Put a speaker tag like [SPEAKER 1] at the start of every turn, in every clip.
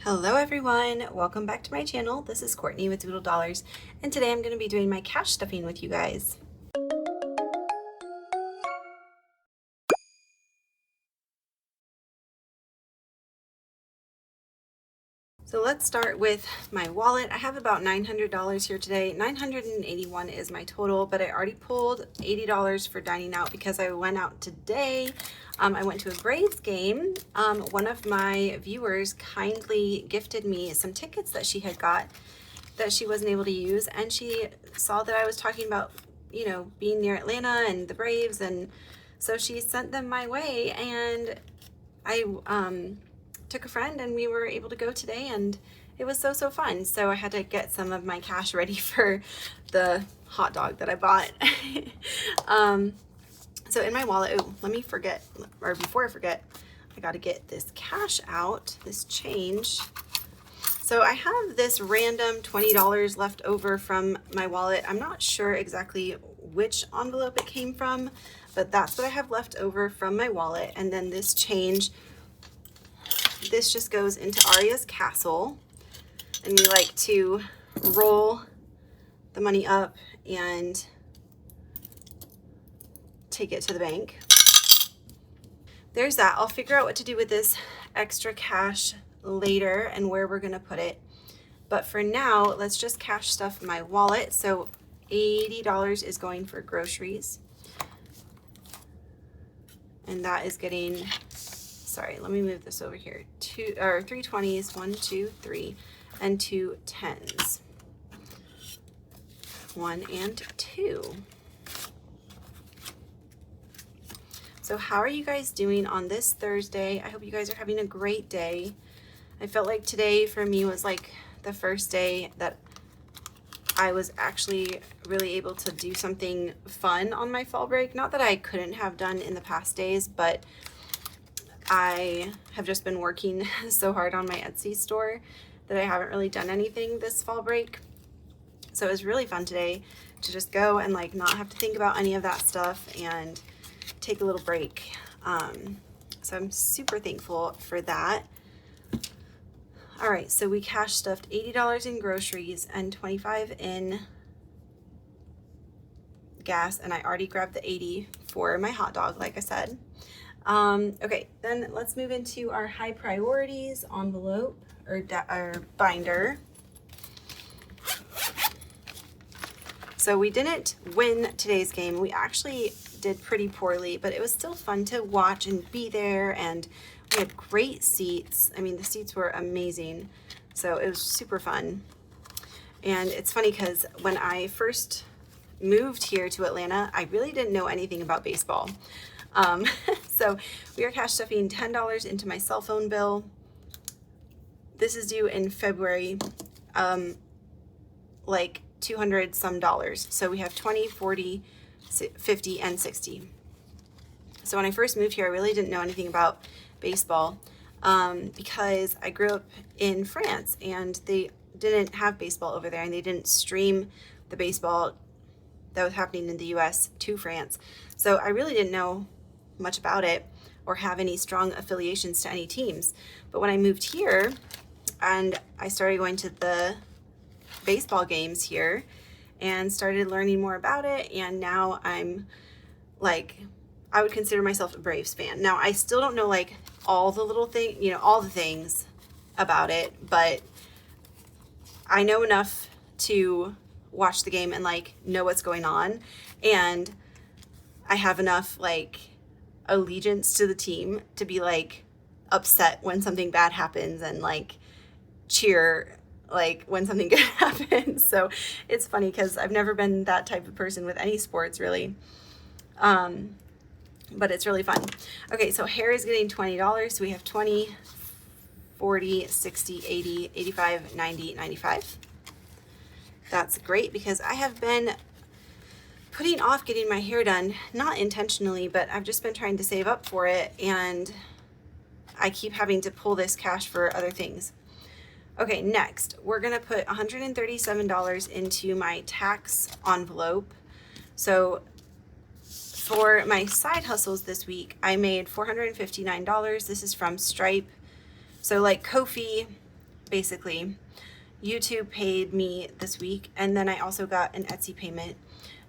[SPEAKER 1] Hello everyone, welcome back to my channel. This is Courtney with Doodle Dollars, and today I'm going to be doing my cash stuffing with you guys. So let's start with my wallet. I have about $900 here today. $981 is my total, but I already pulled $80 for dining out because I went out today. I went to a Braves game. One of my viewers kindly gifted me some tickets that she had got that she wasn't able to use, and she saw that I was talking about, being near Atlanta and the Braves, and so she sent them my way, and I took a friend and we were able to go today, and it was so fun. So I had to get some of my cash ready for the hot dog that I bought. So in my wallet, before I forget, I got to get this cash out, this change. So I have this random $20 left over from my wallet. I'm not sure exactly which envelope it came from, but that's what I have left over from my wallet. And then this change, this just goes into Aria's castle, and we like to roll the money up and take it to the bank. There's that. I'll figure out what to do with this extra cash later and where we're gonna put it. But for now, let's just cash stuff my wallet. So $80 is going for groceries. And that is getting, sorry, let me move this over here. Three 20s, 1, 2, 3, and 2 10s. 1 and 2. So how are you guys doing on this Thursday? I hope you guys are having a great day. I felt like today for me was like the first day that I was actually really able to do something fun on my fall break. Not that I couldn't have done in the past days, but I have just been working so hard on my Etsy store that I haven't really done anything this fall break. So it was really fun today to just go and like not have to think about any of that stuff and take a little break. So I'm super thankful for that. All right, so we cash stuffed $80 in groceries and $25 in gas, and I already grabbed the 80 for my hot dog, like I said. Okay, then let's move into our high priorities envelope or binder. So we didn't win today's game. We actually did pretty poorly, but it was still fun to watch and be there, and we had great seats. I mean, the seats were amazing, so it was super fun. And it's funny because when I first moved here to Atlanta, I really didn't know anything about baseball. So we are cash stuffing $10 into my cell phone bill. This is due in February, like 200 some dollars. So we have 20, 40, 50, and 60. So when I first moved here, I really didn't know anything about baseball because I grew up in France and they didn't have baseball over there, and they didn't stream the baseball that was happening in the US to France. So I really didn't know much about it or have any strong affiliations to any teams. But when I moved here and I started going to the baseball games here and started learning more about it, and now I'm like, I would consider myself a Braves fan. Now I still don't know like all the little things, all the things about it, but I know enough to watch the game and like know what's going on, and I have enough like allegiance to the team to be like upset when something bad happens and like cheer like when something good happens. So it's funny because I've never been that type of person with any sports really, but it's really fun. Okay, so hair is getting $20. So we have 20, 40, 60, 80, 85, 90, 95. That's great because I have been putting off getting my hair done, not intentionally, but I've just been trying to save up for it, and I keep having to pull this cash for other things. Okay, next, we're gonna put $137 into my tax envelope. So for my side hustles this week, I made $459. This is from Stripe. So like Ko-fi, basically. YouTube paid me this week, and then I also got an Etsy payment.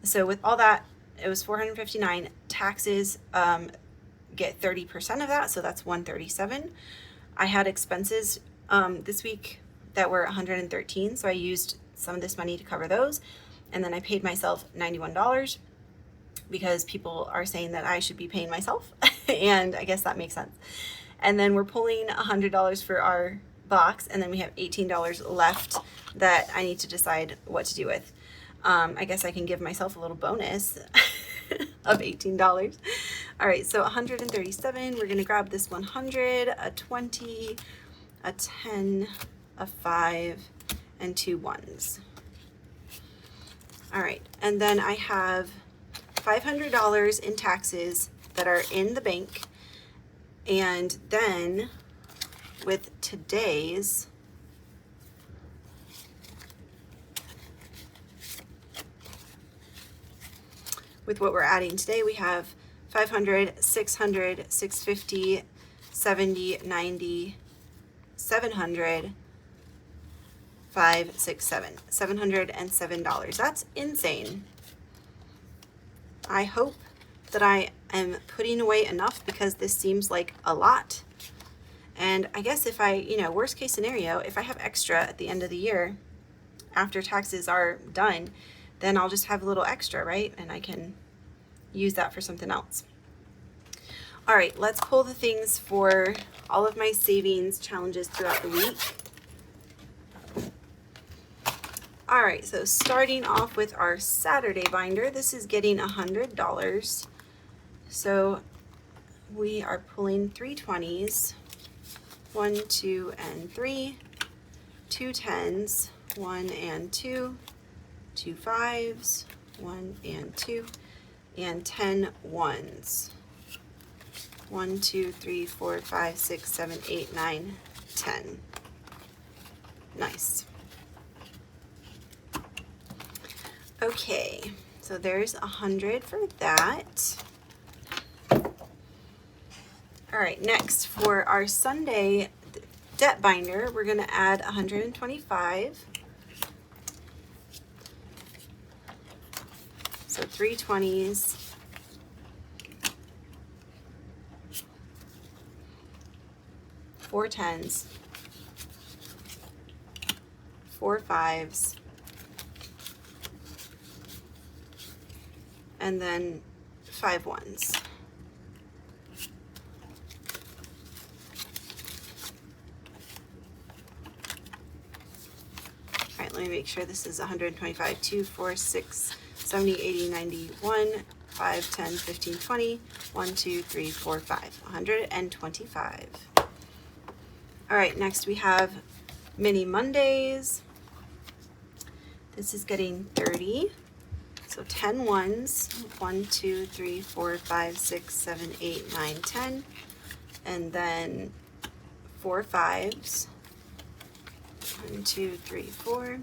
[SPEAKER 1] So with all that, it was $459. Taxes get 30% of that, so that's $137. I had expenses this week that were $113, so I used some of this money to cover those, and then I paid myself $91 because people are saying that I should be paying myself, and I guess that makes sense. And then we're pulling $100 for our box, and then we have $18 left that I need to decide what to do with. I guess I can give myself a little bonus of $18. All right, so 137, we're gonna grab this 100, a 20, a 10, a 5, and 2 ones. All right, and then I have $500 in taxes that are in the bank, and then with today's with what we're adding today, we have 500, 600, 650, 70, 90, 700, 5, 6, 7, $707. That's insane. I hope that I am putting away enough, because this seems like a lot. And I guess if I, worst case scenario, if I have extra at the end of the year, after taxes are done, then I'll just have a little extra, right? And I can use that for something else. All right, let's pull the things for all of my savings challenges throughout the week. All right, so starting off with our Saturday binder, this is getting $100. So we are pulling 3 20s, 1, 2, and 3, 2 10s, 1 and 2, 2 5s, 1 and 2, and 10 ones. 1, 2, 3, 4, 5, 6, 7, 8, 9, 10. Nice. Okay, so there's 100 for that. All right, next for our Sunday debt binder, we're going to add 125. So 3 20s, 4 10s, 4 5s, and then 5 ones. All right, let me make sure this is 125, 2, 4, 6, 70, 80, 91, 5, 10, 15, 20, 1, 2, 3, 4, 5, 125. All right, next we have Mini Mondays. This is getting 30. So 10 ones, 1, 2, 3, 4, 5, 6, 7, 8, 9, 10. And then 4 5s. 1, 2, 3, 4.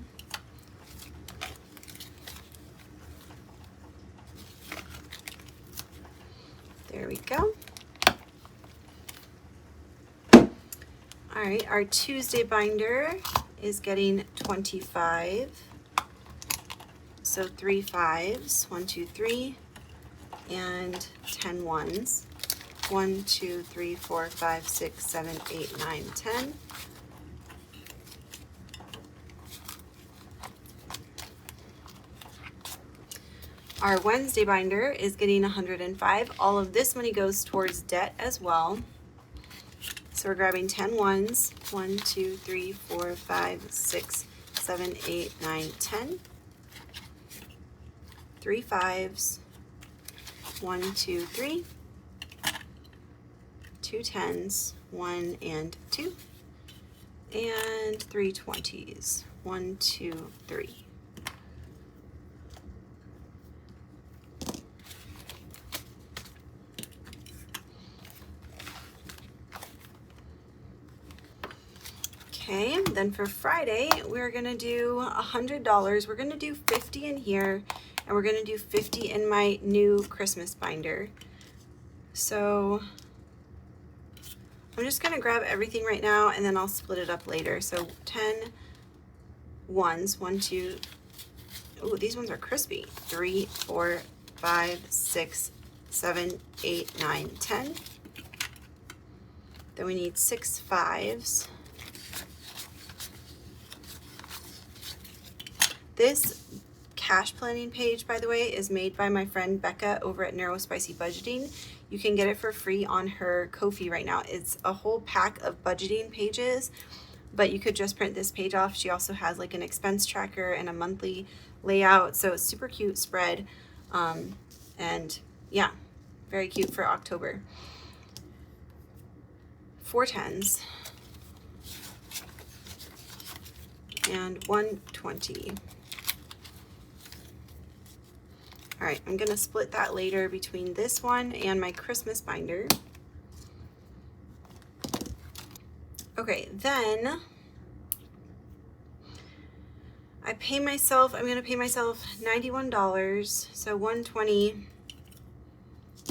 [SPEAKER 1] There we go. All right, our Tuesday binder is getting 25. So 3 5s, 1, 2, 3, and 10 ones. 1, 2, 3, 4, 5, 6, 7, 8, 9, 10. Our Wednesday binder is getting 105. All of this money goes towards debt as well. So we're grabbing 10 ones, 1, 2, 3, 4, 5, 6, 7, 8, 9, 10. 3 5s, 1, 2, 3, 2 10s, 1 and 2, and 3 20s, 1, 2, 3. Okay, then for Friday, we're gonna do $100. We're gonna do 50 in here, and we're gonna do 50 in my new Christmas binder. So I'm just going to grab everything right now and then I'll split it up later. So 10 ones, 1, 2, oh, these ones are crispy. 3, 4, 5, 6, 7, 8, 9, 10. Then we need 6 fives. This cash planning page, by the way, is made by my friend Becca over at Narrow Spicy Budgeting. You can get it for free on her Ko-fi right now. It's a whole pack of budgeting pages, but you could just print this page off. She also has like an expense tracker and a monthly layout, so it's super cute spread. And yeah, very cute for October. 4 10s and 1 20. All right, I'm gonna split that later between this one and my Christmas binder. Okay, then I'm gonna pay myself $91. So 120,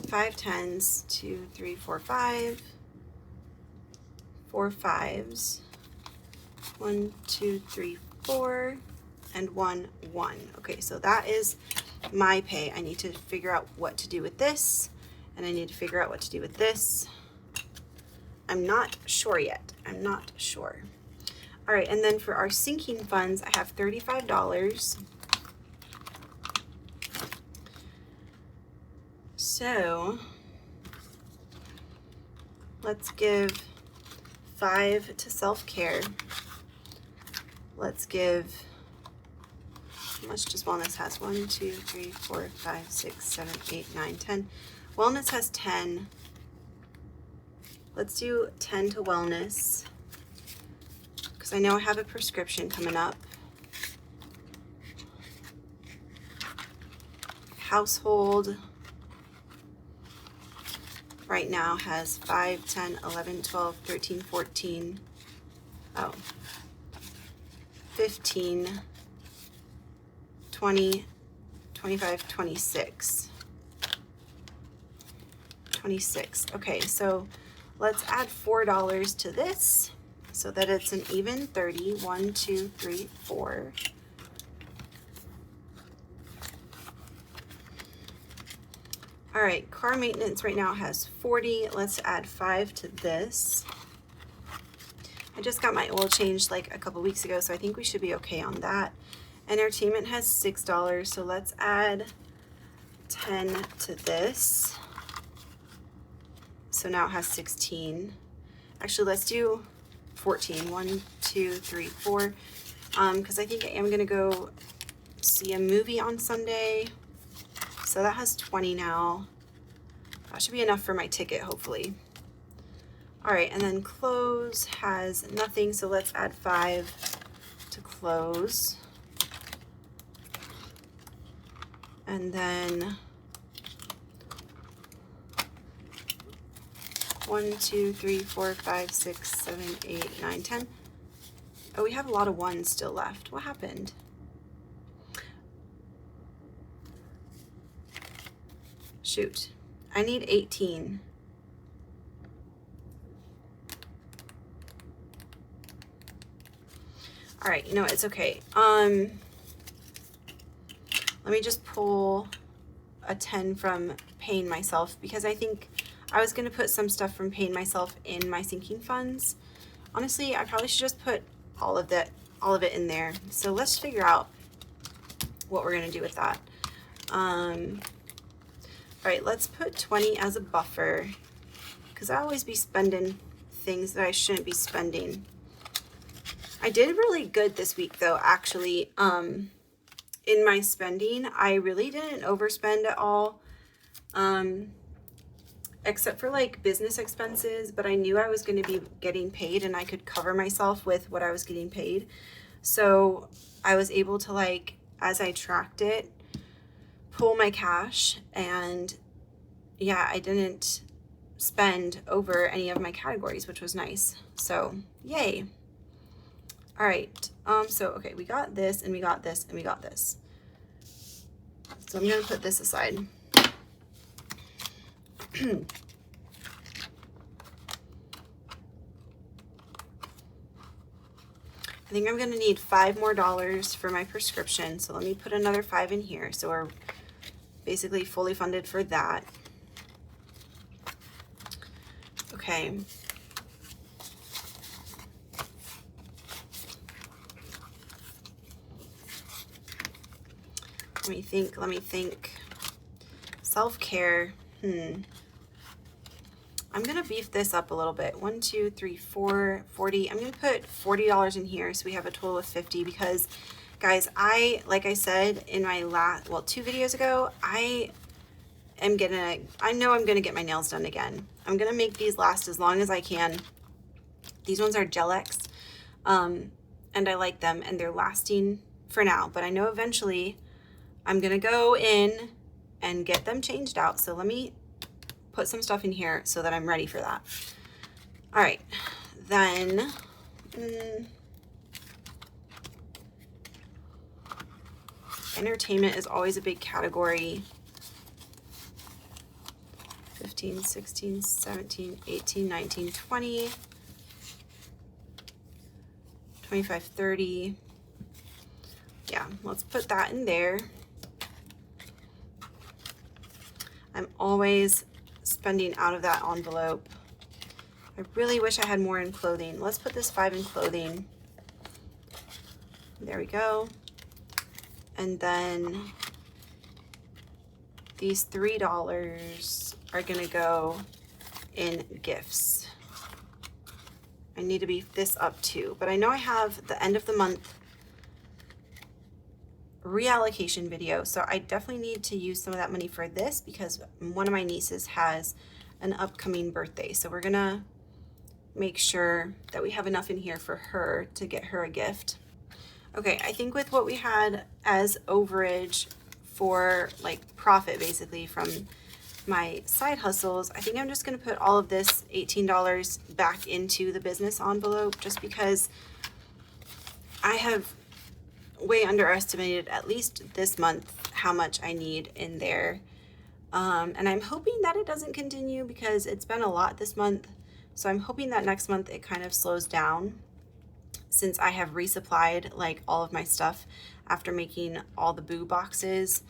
[SPEAKER 1] 5 10s, 2, 3, 4, 5, 4 5s, 1, 2, 3, 4, and 1 1. Okay, so that is my pay. I need to figure out what to do with this, and I need to figure out what to do with this. I'm not sure yet. I'm not sure. All right, and then for our sinking funds, I have $35. So let's give 5 to self-care. Let's give, how much does wellness has? 1, 2, 3, 4, 5, 6, 7, 8, 9, 10. Wellness has 10. Let's do 10 to wellness, because I know I have a prescription coming up. Household right now has 5, 10, 11, 12, 13, 14, 15, 20, 25, 26. 26. Okay, so let's add $4 to this so that it's an even 30. 1, 2, 3, 4. All right, car maintenance right now has 40. Let's add 5 to this. I just got my oil changed like a couple weeks ago, so I think we should be okay on that. Entertainment has $6, so let's add 10 to this. So now it has 16. Actually, let's do 14. 1, 2, 3, 4. Because I think I am gonna go see a movie on Sunday. So that has 20 now. That should be enough for my ticket, hopefully. All right, and then clothes has nothing, so let's add 5 to clothes. And then 1, 2, 3, 4, 5, 6, 7, 8, 9, 10. Oh, we have a lot of ones still left. What happened? Shoot, I need 18. All right, you know what, it's okay. Let me just pull a 10 from paying myself, because I think I was gonna put some stuff from paying myself in my sinking funds. Honestly, I probably should just put all of it in there. So let's figure out what we're gonna do with that. All right, let's put 20 as a buffer, because I always be spending things that I shouldn't be spending. I did really good this week though, actually. In my spending, I really didn't overspend at all, except for like business expenses, but I knew I was going to be getting paid and I could cover myself with what I was getting paid. So I was able to, like, as I tracked it, pull my cash, and yeah, I didn't spend over any of my categories, which was nice. So yay. All right, so okay, we got this and we got this and we got this. So I'm gonna put this aside. I think I'm going to need $5 more for my prescription. So let me put another 5 in here. So we're basically fully funded for that. Okay. Let me think. Self-care. I'm gonna beef this up a little bit. 1, 2, 3, 4, 40. I'm gonna put $40 in here so we have a total of 50 because guys, like I said in my last, well, 2 videos ago, I know I'm gonna get my nails done again. I'm gonna make these last as long as I can. These ones are Gel-X, and I like them and they're lasting for now, but I know eventually I'm gonna go in and get them changed out. So let me put some stuff in here so that I'm ready for that. All right, then entertainment is always a big category. 15, 16, 17, 18, 19, 20, 25, 30. Yeah, let's put that in there. I'm always spending out of that envelope. I really wish I had more in clothing. Let's put this 5 in clothing. There we go. And then these $3 are gonna go in gifts. I need to beef this up too, but I know I have the end of the month reallocation video, so I definitely need to use some of that money for this because one of my nieces has an upcoming birthday, so we're gonna make sure that we have enough in here for her to get her a gift. Okay, I think with what we had as overage for like profit basically from my side hustles, I think I'm just gonna put all of this $18 back into the business envelope just because I have way underestimated, at least this month, how much I need in there. And I'm hoping that it doesn't continue because it's been a lot this month. So I'm hoping that next month it kind of slows down since I have resupplied like all of my stuff after making all the boo boxes.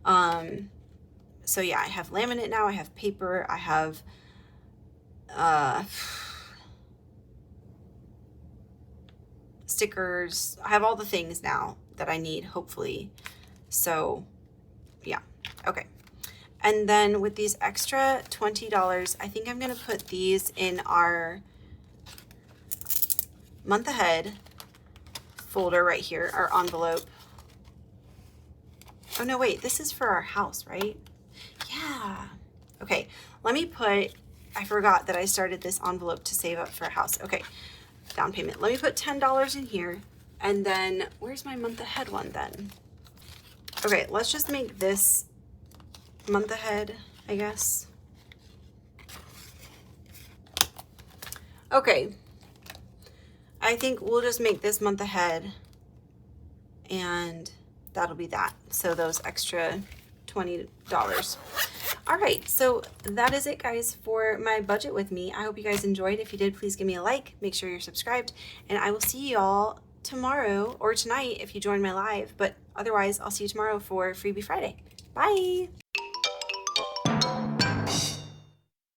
[SPEAKER 1] So yeah, I have laminate now, I have paper, I have stickers. I have all the things now that I need, hopefully. So yeah, okay. And then with these extra $20, I think I'm gonna put these in our month ahead folder right here, our envelope. Oh no, wait, this is for our house, right? Yeah. Okay, let me put, I forgot that I started this envelope to save up for a house. Okay, down payment. Let me put $10 in here. And then where's my month ahead one then? Okay, let's just make this month ahead, I guess. Okay, I think we'll just make this month ahead and that'll be that. So those extra $20. All right, so that is it, guys, for my budget with me. I hope you guys enjoyed. If you did, please give me a like. Make sure you're subscribed, and I will see y'all tomorrow or tonight if you join my live. But otherwise, I'll see you tomorrow for Freebie Friday. Bye.